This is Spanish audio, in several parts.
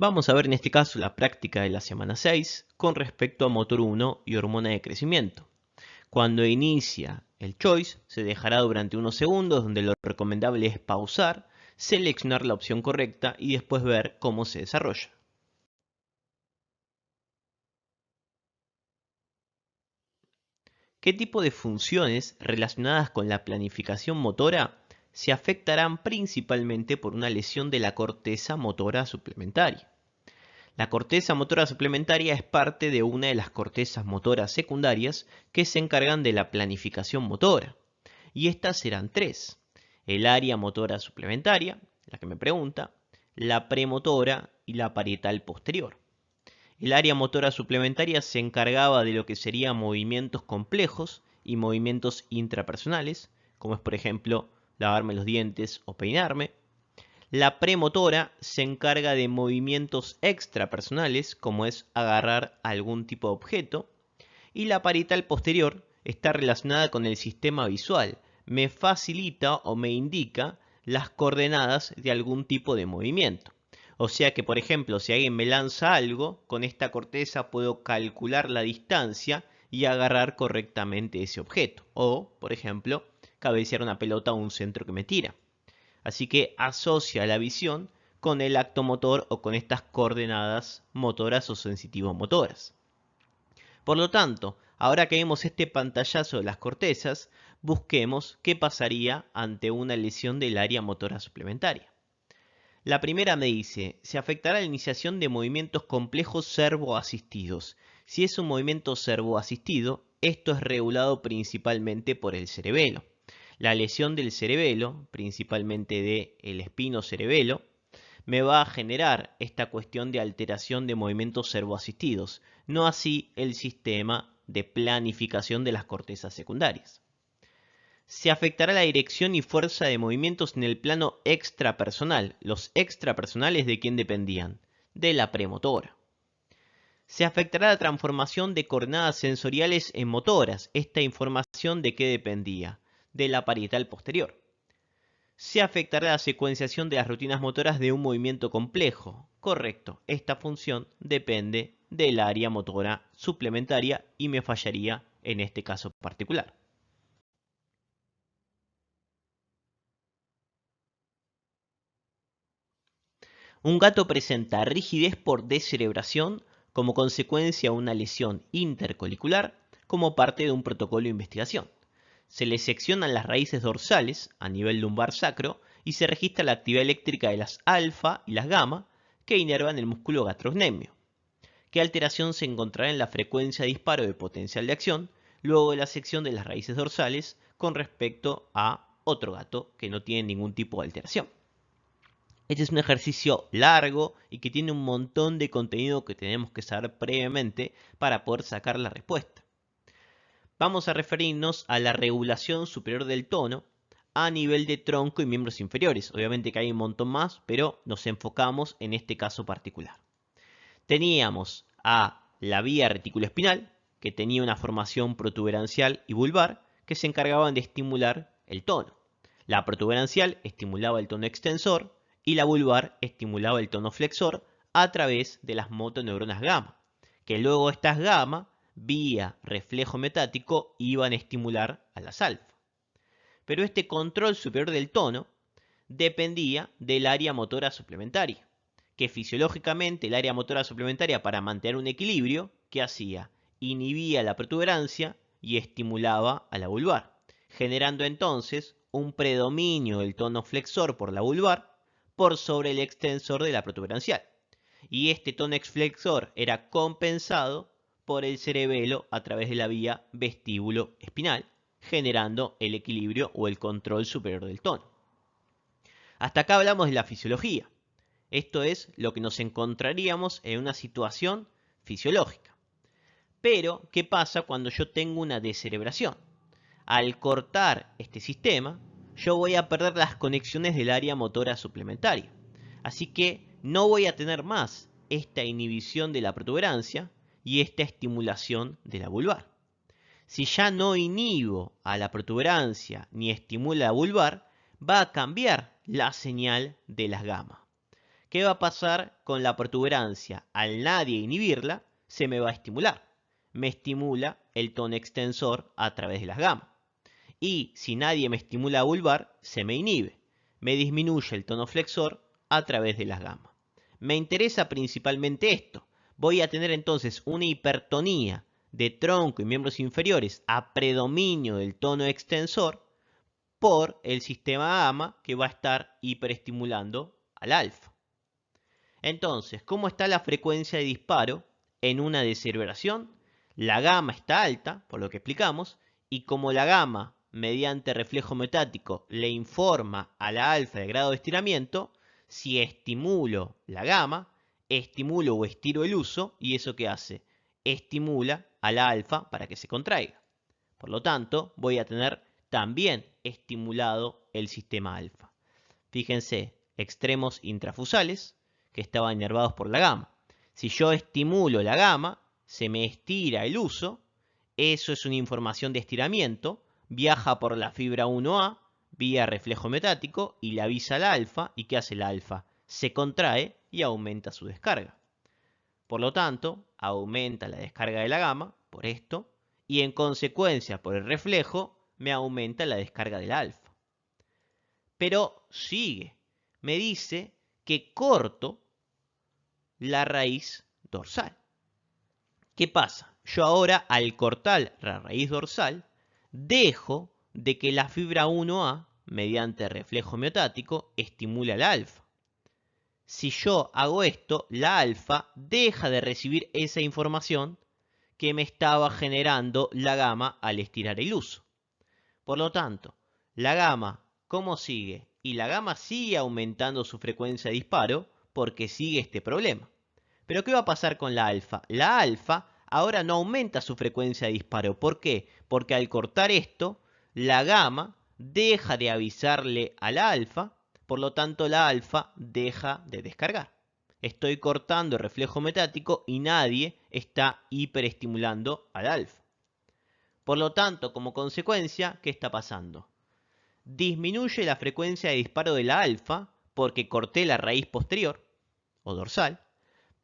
Vamos a ver en este caso la práctica de la semana 6 con respecto a motor 1 y hormona de crecimiento. Cuando inicia el choice, se dejará durante unos segundos donde lo recomendable es pausar, seleccionar la opción correcta y después ver cómo se desarrolla. ¿Qué tipo de funciones relacionadas con la planificación motora se afectarán principalmente por una lesión de la corteza motora suplementaria? La corteza motora suplementaria es parte de una de las cortezas motoras secundarias que se encargan de la planificación motora. Y estas serán tres: el área motora suplementaria, la que me pregunta, la premotora y la parietal posterior. El área motora suplementaria se encargaba de lo que serían movimientos complejos y movimientos intrapersonales, como es por ejemplo lavarme los dientes o peinarme. La premotora se encarga de movimientos extrapersonales, como es agarrar algún tipo de objeto. Y la parietal posterior está relacionada con el sistema visual. Me facilita o me indica las coordenadas de algún tipo de movimiento. O sea que, por ejemplo, si alguien me lanza algo, con esta corteza puedo calcular la distancia y agarrar correctamente ese objeto. O, por ejemplo, cabecear una pelota a un centro que me tira. Así que asocia la visión con el acto motor o con estas coordenadas motoras o sensitivo-motoras. Por lo tanto, ahora que vemos este pantallazo de las cortezas, busquemos qué pasaría ante una lesión del área motora suplementaria. La primera me dice, se afectará la iniciación de movimientos complejos servoasistidos. Si es un movimiento servoasistido, esto es regulado principalmente por el cerebelo. La lesión del cerebelo, principalmente del espino-cerebelo, me va a generar esta cuestión de alteración de movimientos servoasistidos, no así el sistema de planificación de las cortezas secundarias. Se afectará la dirección y fuerza de movimientos en el plano extrapersonal. Los extrapersonales, ¿de quién dependían? De la premotora. Se afectará la transformación de coordenadas sensoriales en motoras. ¿Esta información de qué dependía? De la parietal posterior. Se afectará la secuenciación de las rutinas motoras de un movimiento complejo. Correcto, esta función depende del área motora suplementaria y me fallaría en este caso particular. Un gato presenta rigidez por descerebración como consecuencia de una lesión intercolicular como parte de un protocolo de investigación. Se le seccionan las raíces dorsales a nivel lumbar sacro y se registra la actividad eléctrica de las alfa y las gamma que inervan el músculo gastrocnemio. ¿Qué alteración se encontrará en la frecuencia de disparo de potencial de acción luego de la sección de las raíces dorsales con respecto a otro gato que no tiene ningún tipo de alteración? Este es un ejercicio largo y que tiene un montón de contenido que tenemos que saber previamente para poder sacar la respuesta. Vamos a referirnos a la regulación superior del tono a nivel de tronco y miembros inferiores. Obviamente que hay un montón más, pero nos enfocamos en este caso particular. Teníamos a la vía reticuloespinal, que tenía una formación protuberancial y vulvar, que se encargaban de estimular el tono. La protuberancial estimulaba el tono extensor y la vulvar estimulaba el tono flexor a través de las motoneuronas gamma, que luego estas gamma, vía reflejo metático, iban a estimular a las alfa. Pero este control superior del tono dependía del área motora suplementaria, que fisiológicamente el área motora suplementaria, para mantener un equilibrio, ¿qué hacía? Inhibía la protuberancia y estimulaba a la vulvar, generando entonces un predominio del tono flexor por la vulvar por sobre el extensor de la protuberancial. Y este tono flexor era compensado por el cerebelo a través de la vía vestíbulo espinal, generando el equilibrio o el control superior del tono. Hasta acá hablamos de la fisiología. Esto es lo que nos encontraríamos en una situación fisiológica. Pero, ¿qué pasa cuando yo tengo una descerebración? Al cortar este sistema, yo voy a perder las conexiones del área motora suplementaria. Así que no voy a tener más esta inhibición de la protuberancia y esta estimulación de la vulvar. Si ya no inhibo a la protuberancia ni estimula la vulvar, va a cambiar la señal de las gamma. ¿Qué va a pasar con la protuberancia? Al nadie inhibirla, se me va a estimular. Me estimula el tono extensor a través de las gamas. Y si nadie me estimula a vulvar, se me inhibe. Me disminuye el tono flexor a través de las gamas. Me interesa principalmente esto. Voy a tener entonces una hipertonía de tronco y miembros inferiores a predominio del tono extensor por el sistema gamma que va a estar hiperestimulando al alfa. Entonces, ¿cómo está la frecuencia de disparo en una deceleración? La gamma está alta, por lo que explicamos, y como la gamma, mediante reflejo metático, le informa a la alfa el grado de estiramiento, si estimulo la gamma, estimulo o estiro el uso, ¿y eso qué hace? Estimula a la alfa para que se contraiga. Por lo tanto, voy a tener también estimulado el sistema alfa. Fíjense, extremos intrafusales que estaban inervados por la gamma. Si yo estimulo la gamma, se me estira el uso, eso es una información de estiramiento, viaja por la fibra 1A vía reflejo metático y le avisa al alfa. ¿Y qué hace el alfa? Se contrae y aumenta su descarga. Por lo tanto, aumenta la descarga de la gamma por esto y en consecuencia por el reflejo me aumenta la descarga del alfa. Pero sigue, me dice que corto la raíz dorsal. ¿Qué pasa? Yo ahora al cortar la raíz dorsal dejo de que la fibra 1A mediante reflejo miotático estimula al alfa. Si yo hago esto, la alfa deja de recibir esa información que me estaba generando la gamma al estirar el uso. Por lo tanto, la gamma, ¿cómo sigue? Y la gamma sigue aumentando su frecuencia de disparo porque sigue este problema. Pero ¿qué va a pasar con la alfa? La alfa ahora no aumenta su frecuencia de disparo. ¿Por qué? Porque al cortar esto, la gamma deja de avisarle a la alfa, por lo tanto la alfa deja de descargar. Estoy cortando el reflejo metático y nadie está hiperestimulando al alfa. Por lo tanto, como consecuencia, ¿qué está pasando? Disminuye la frecuencia de disparo de la alfa porque corté la raíz posterior o dorsal,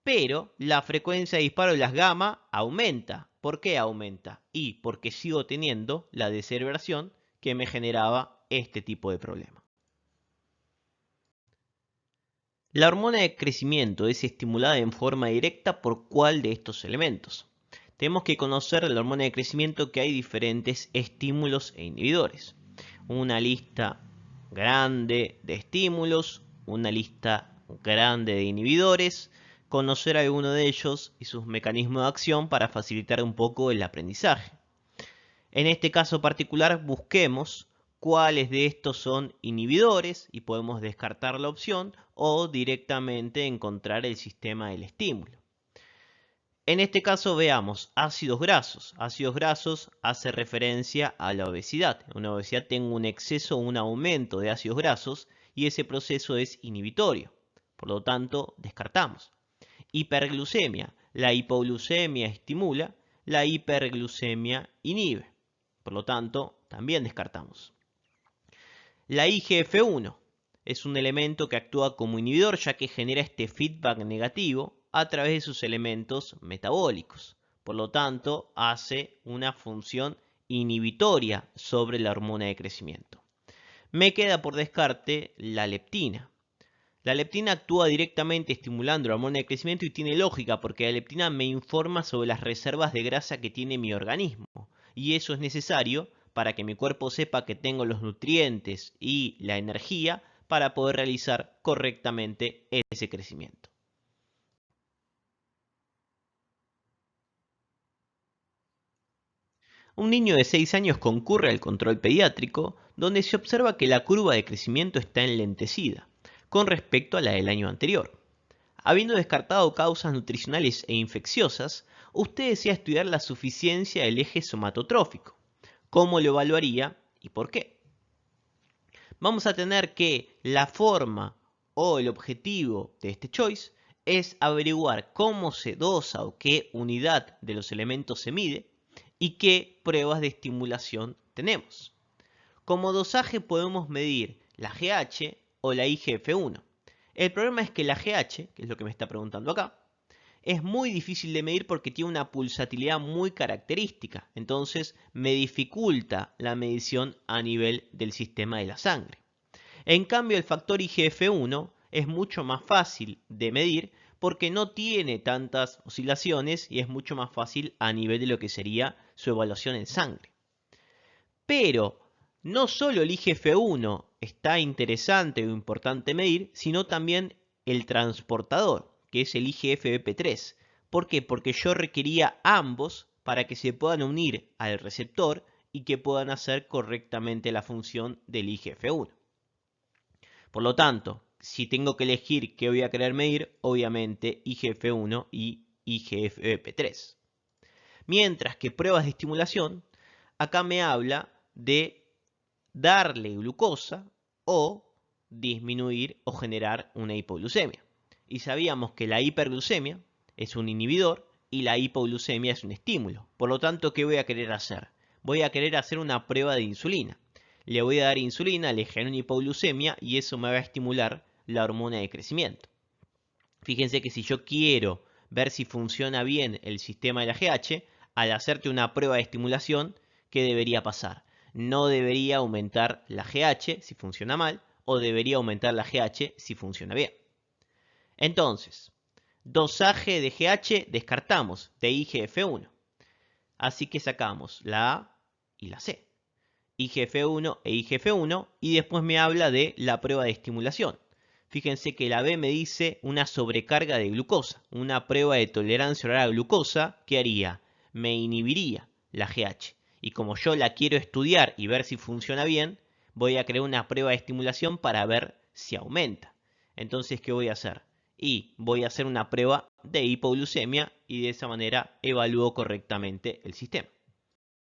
pero la frecuencia de disparo de las gamma aumenta. ¿Por qué aumenta? Y porque sigo teniendo la deceleración que me generaba este tipo de problema. La hormona de crecimiento es estimulada en forma directa por ¿cuál de estos elementos? Tenemos que conocer de la hormona de crecimiento que hay diferentes estímulos e inhibidores. Una lista grande de estímulos, una lista grande de inhibidores, conocer alguno de ellos y sus mecanismos de acción para facilitar un poco el aprendizaje. En este caso particular busquemos cuáles de estos son inhibidores y podemos descartar la opción o directamente encontrar el sistema del estímulo. En este caso veamos ácidos grasos. Ácidos grasos hace referencia a la obesidad. En una obesidad tengo un exceso o un aumento de ácidos grasos y ese proceso es inhibitorio. Por lo tanto, descartamos. Hiperglucemia. La hipoglucemia estimula, la hiperglucemia inhibe. Por lo tanto, también descartamos. La IGF-1 es un elemento que actúa como inhibidor ya que genera este feedback negativo a través de sus elementos metabólicos. Por lo tanto, hace una función inhibitoria sobre la hormona de crecimiento. Me queda por descarte la leptina. La leptina actúa directamente estimulando la hormona de crecimiento y tiene lógica porque la leptina me informa sobre las reservas de grasa que tiene mi organismo. Y eso es necesario para que mi cuerpo sepa que tengo los nutrientes y la energía para poder realizar correctamente ese crecimiento. Un niño de 6 años concurre al control pediátrico, donde se observa que la curva de crecimiento está enlentecida con respecto a la del año anterior. Habiendo descartado causas nutricionales e infecciosas, usted desea estudiar la suficiencia del eje somatotrófico. ¿Cómo lo evaluaría y por qué? Vamos a tener que la forma o el objetivo de este choice es averiguar cómo se dosa o qué unidad de los elementos se mide y qué pruebas de estimulación tenemos. Como dosaje podemos medir la GH o la IGF-1. El problema es que la GH, que es lo que me está preguntando acá, es muy difícil de medir porque tiene una pulsatilidad muy característica. Entonces me dificulta la medición a nivel del sistema de la sangre. En cambio, el factor IGF-1 es mucho más fácil de medir porque no tiene tantas oscilaciones y es mucho más fácil a nivel de lo que sería su evaluación en sangre. Pero no solo el IGF-1 está interesante o importante medir, sino también el transportador, que es el IGF-BP3. ¿Por qué? Porque yo requería ambos para que se puedan unir al receptor y que puedan hacer correctamente la función del IGF-1. Por lo tanto, si tengo que elegir qué voy a querer medir, obviamente IGF-1 y IGF-BP3. Mientras que pruebas de estimulación, acá me habla de darle glucosa o disminuir o generar una hipoglucemia. Y sabíamos que la hiperglucemia es un inhibidor y la hipoglucemia es un estímulo. Por lo tanto, ¿qué voy a querer hacer? Voy a querer hacer una prueba de insulina. Le voy a dar insulina, le genero una hipoglucemia y eso me va a estimular la hormona de crecimiento. Fíjense que si yo quiero ver si funciona bien el sistema de la GH, al hacerte una prueba de estimulación, ¿qué debería pasar? No debería aumentar la GH si funciona mal, o debería aumentar la GH si funciona bien. Entonces, dosaje de GH descartamos de IGF-1. Así que sacamos la A y la C. IGF-1 e IGF-1 y después me habla de la prueba de estimulación. Fíjense que la B me dice una sobrecarga de glucosa, una prueba de tolerancia oral a glucosa, ¿qué haría? Me inhibiría la GH. Y como yo la quiero estudiar y ver si funciona bien, voy a crear una prueba de estimulación para ver si aumenta. Entonces, ¿qué voy a hacer? Y voy a hacer una prueba de hipoglucemia y de esa manera evalúo correctamente el sistema.